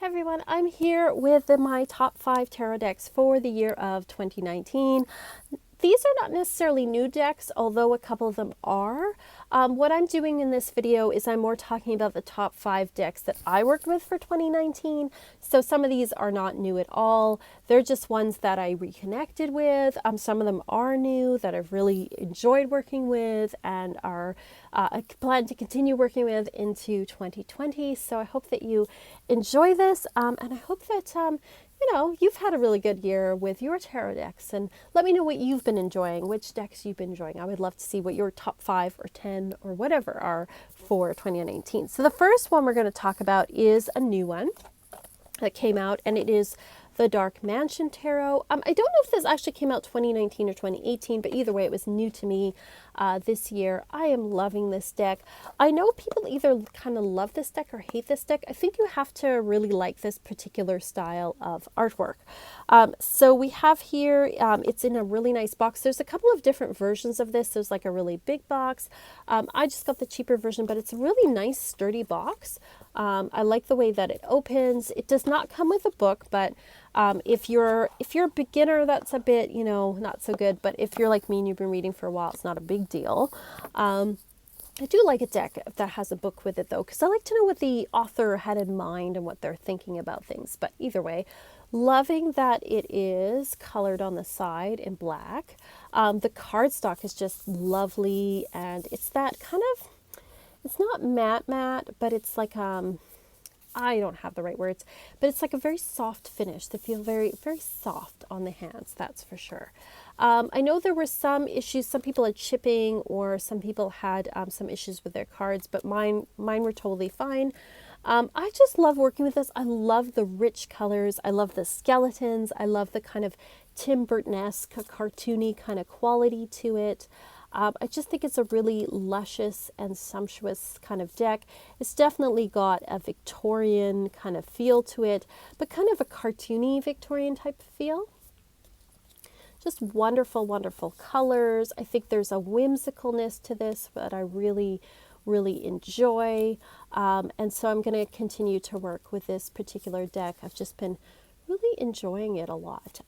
Hey everyone, I'm here with my top 5 tarot decks for the year of 2019. These are not necessarily new decks, although a couple of them are. What I'm doing in this video is I'm more talking about the top 5 decks that I worked with for 2019. So some of these are not new at all. They're just ones that I reconnected with. Some of them are new that I've really enjoyed working with and are I plan to continue working with into 2020. So I hope that you enjoy this, and I hope that you've had a really good year with your tarot decks, and let me know what you've been enjoying, which decks you've been enjoying. I would love to see what your top 5 or 10 or whatever are for 2019. So the first one we're going to talk about is a new one that came out, and it is the Dark Mansion Tarot. I don't know if this actually came out 2019 or 2018, but either way, it was new to me this year. I am loving this deck. I know people either kind of love this deck or hate this deck. I think you have to really like this particular style of artwork. So we have here, it's in a really nice box. There's a couple of different versions of this. There's like a really big box. I just got the cheaper version, but it's a really nice, sturdy box. I like the way that it opens. It does not come with a book, but if you're a beginner, that's a bit, not so good. But if you're like me and you've been reading for a while, it's not a big deal. I do like a deck that has a book with it, though, because I like to know what the author had in mind and what they're thinking about things. But either way, loving that it is colored on the side in black. The cardstock is just lovely, and it's that kind of, it's not matte, but it's like I don't have the right words, but it's like a very soft finish. They feel very, very soft on the hands, that's for sure. I know there were some issues. Some people had chipping, or some people had some issues with their cards, but mine were totally fine. I just love working with this. I love the rich colors. I love the skeletons. I love the kind of Tim Burton-esque, cartoony kind of quality to it. I just think it's a really luscious and sumptuous kind of deck. It's definitely got a Victorian kind of feel to it, but kind of a cartoony Victorian type of feel. Just wonderful, wonderful colors. I think there's a whimsicalness to this that I really, really enjoy. And so I'm going to continue to work with this particular deck. I've just been really enjoying it a lot.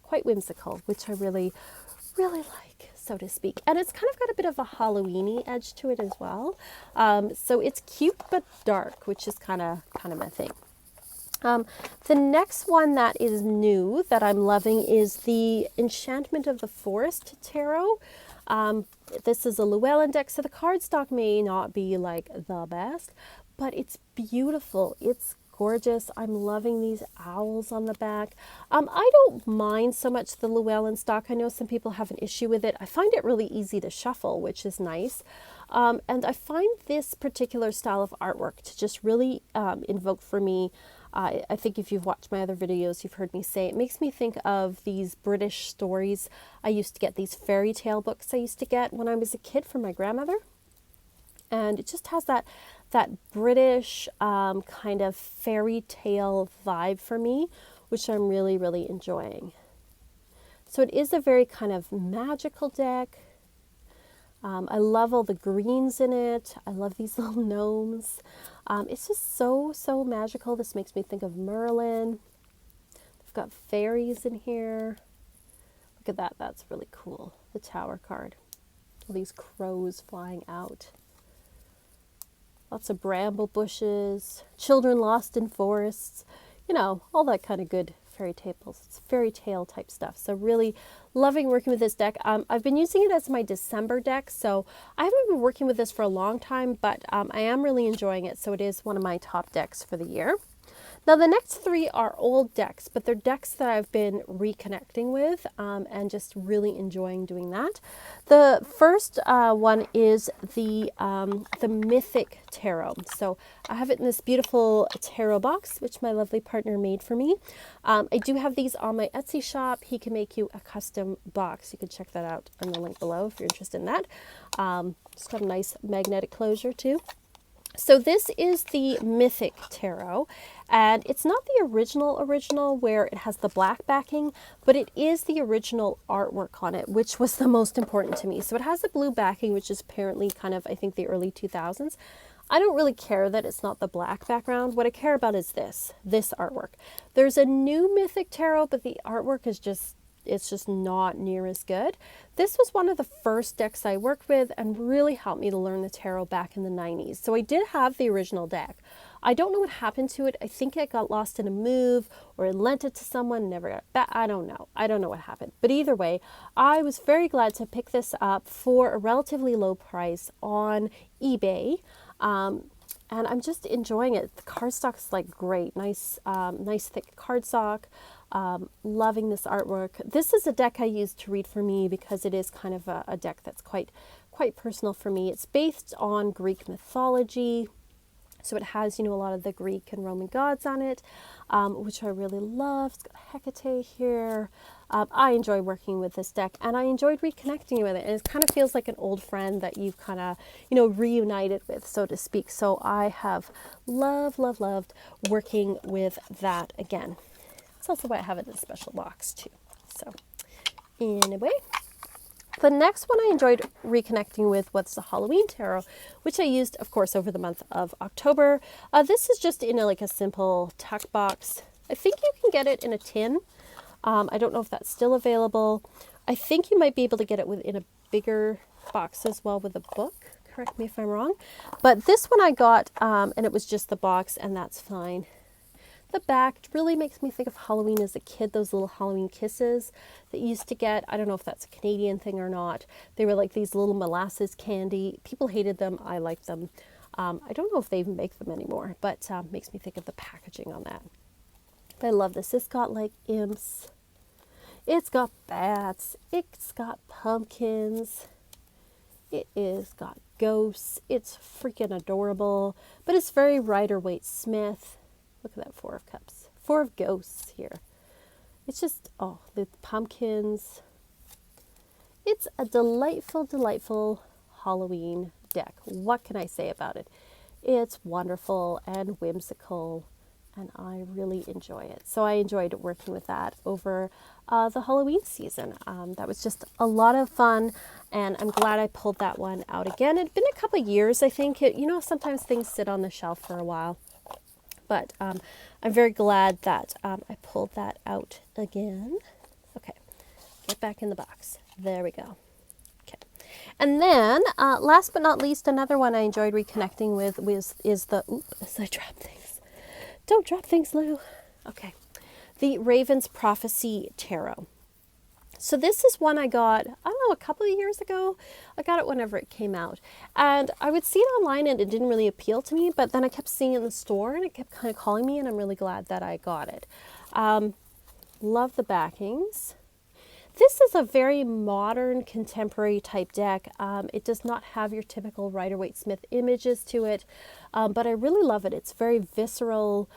Quite whimsical, which I really, really like, so to speak. And it's kind of got a bit of a Halloween-y edge to it as well. So it's cute but dark, which is kind of my thing. The next one that is new that I'm loving is the Enchantment of the Forest Tarot. This is a Llewellyn deck, so the cardstock may not be like the best, but it's beautiful. It's gorgeous. I'm loving these owls on the back. I don't mind so much the Llewellyn stock. I know some people have an issue with it. I find it really easy to shuffle, which is nice. And I find this particular style of artwork to just really invoke for me. I think if you've watched my other videos, you've heard me say it makes me think of these British stories. I used to get these fairy tale books I used to get when I was a kid from my grandmother. And it just has that British kind of fairy tale vibe for me, which I'm really, really enjoying. So it is a very kind of magical deck. I love all the greens in it. I love these little gnomes. It's just so, so magical. This makes me think of Merlin. We've got fairies in here. Look at that. That's really cool. The Tower card. All these crows flying out. Lots of bramble bushes, children lost in forests, all that kind of good fairy tale type stuff. So really loving working with this deck. I've been using it as my December deck, so I haven't been working with this for a long time, but I am really enjoying it. So it is one of my top decks for the year. Now the next 3 are old decks, but they're decks that I've been reconnecting with and just really enjoying doing that. The first one is the Mythic Tarot. So I have it in this beautiful tarot box, which my lovely partner made for me. I do have these on my Etsy shop. He can make you a custom box. You can check that out in the link below if you're interested in that. It's got a nice magnetic closure too. So this is the Mythic Tarot, and it's not the original where it has the black backing, but it is the original artwork on it, which was the most important to me. So it has the blue backing, which is apparently kind of, I think, the early 2000s. I don't really care that it's not the black background. What I care about is this artwork. There's a new Mythic Tarot, but the artwork is just, it's just not near as good. This was one of the first decks I worked with and really helped me to learn the tarot back in the 90s. So I did have the original deck. I don't know what happened to it. I think it got lost in a move, or I lent it to someone, never got back. I don't know. I don't know what happened. But either way, I was very glad to pick this up for a relatively low price on eBay. And I'm just enjoying it. The cardstock's like great. Nice, nice thick cardstock. Loving this artwork. This is a deck I use to read for me because it is kind of a deck that's quite personal for me. It's based on Greek mythology. So it has, you know, a lot of the Greek and Roman gods on it, which I really love. It's got Hecate here. I enjoy working with this deck, and I enjoyed reconnecting with it. And it kind of feels like an old friend that you've kind of, you know, reunited with, so to speak. So I have loved working with that again. That's also why I have it in a special box too. So anyway. The next one I enjoyed reconnecting with was the Halloween Tarot, which I used, of course, over the month of October. This is just in like a simple tuck box. I think you can get it in a tin. I don't know if that's still available. I think you might be able to get it within a bigger box as well with a book. Correct me if I'm wrong. But this one I got, and it was just the box, and that's fine. The back really makes me think of Halloween as a kid, those little Halloween kisses that you used to get. I don't know if that's a Canadian thing or not. They were like these little molasses candy. People hated them. I liked them. I don't know if they even make them anymore, but makes me think of the packaging on that. But I love this. It's got like imps. It's got bats. It's got pumpkins. It is got ghosts. It's freaking adorable, but it's very Rider-Waite-Smith. Look at that 4 of Cups. 4 of Ghosts here. It's just, oh, the pumpkins. It's a delightful Halloween deck. What can I say about it? It's wonderful and whimsical, and I really enjoy it. So I enjoyed working with that over the Halloween season. That was just a lot of fun, and I'm glad I pulled that one out again. It had been a couple of years, I think. You know, sometimes things sit on the shelf for a while. But I'm very glad that I pulled that out again. Okay, get back in the box. There we go. Okay. And then, last but not least, another one I enjoyed reconnecting with is the, as I drop things. Don't drop things, Lou. Okay. The Raven's Prophecy Tarot. So this is one I got, I don't know, a couple of years ago. I got it whenever it came out. And I would see it online and it didn't really appeal to me, but then I kept seeing it in the store and it kept kind of calling me, and I'm really glad that I got it. Love the backings. This is a very modern, contemporary type deck. It does not have your typical Rider-Waite-Smith images to it, but I really love it. It's very visceral.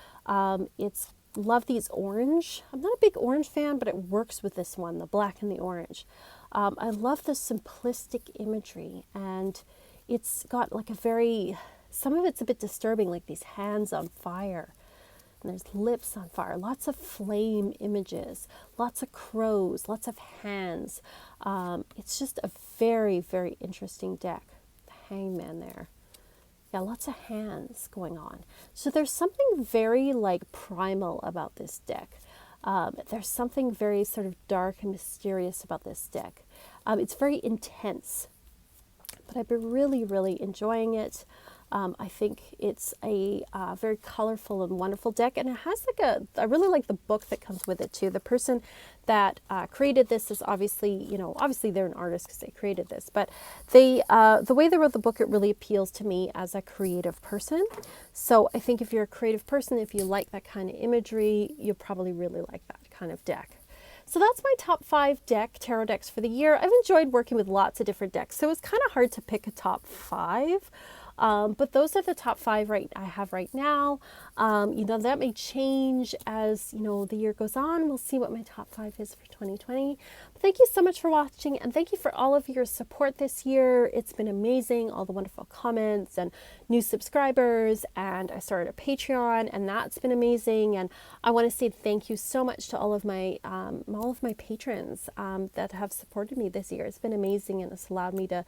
Love these orange. I'm not a big orange fan, but it works with this one, the black and the orange. I love the simplistic imagery, and it's got like a very, some of it's a bit disturbing, like these hands on fire, and there's lips on fire, lots of flame images, lots of crows, lots of hands. It's just a very interesting deck. The Hangman there. Yeah, lots of hands going on. So there's something very like primal about this deck. There's something very sort of dark and mysterious about this deck. It's very intense, but I've been really enjoying it. I think it's a very colorful and wonderful deck, and it has like I really like the book that comes with it too. The person that created this is obviously they're an artist because they created this, but the way they wrote the book, it really appeals to me as a creative person. So I think if you're a creative person, if you like that kind of imagery, you'll probably really like that kind of deck. So that's my top 5 tarot decks for the year. I've enjoyed working with lots of different decks, so it's kind of hard to pick a top 5. But those are the top 5 I have right now. That may change as, the year goes on. We'll see what my top 5 is for 2020. But thank you so much for watching, and thank you for all of your support this year. It's been amazing, all the wonderful comments and new subscribers, and I started a Patreon, and that's been amazing. And I want to say thank you so much to all of my patrons that have supported me this year. It's been amazing, and it's allowed me to,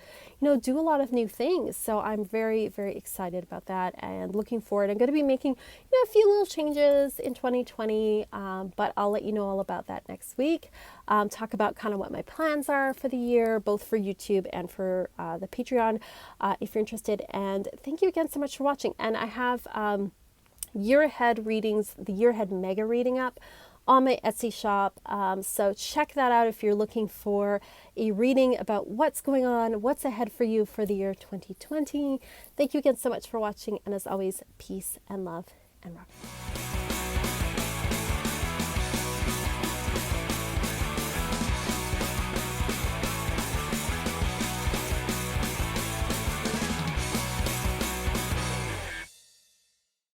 do a lot of new things. So I'm very very, very excited about that and looking forward. I'm going to be making a few little changes in 2020, but I'll let you know all about that next week. Talk about kind of what my plans are for the year, both for YouTube and for the Patreon, if you're interested. And thank you again so much for watching. And I have year ahead readings, the year ahead mega reading up on my Etsy shop. So check that out if you're looking for a reading about what's going on, what's ahead for you for the year 2020. Thank you again so much for watching. And as always, peace and love and rock.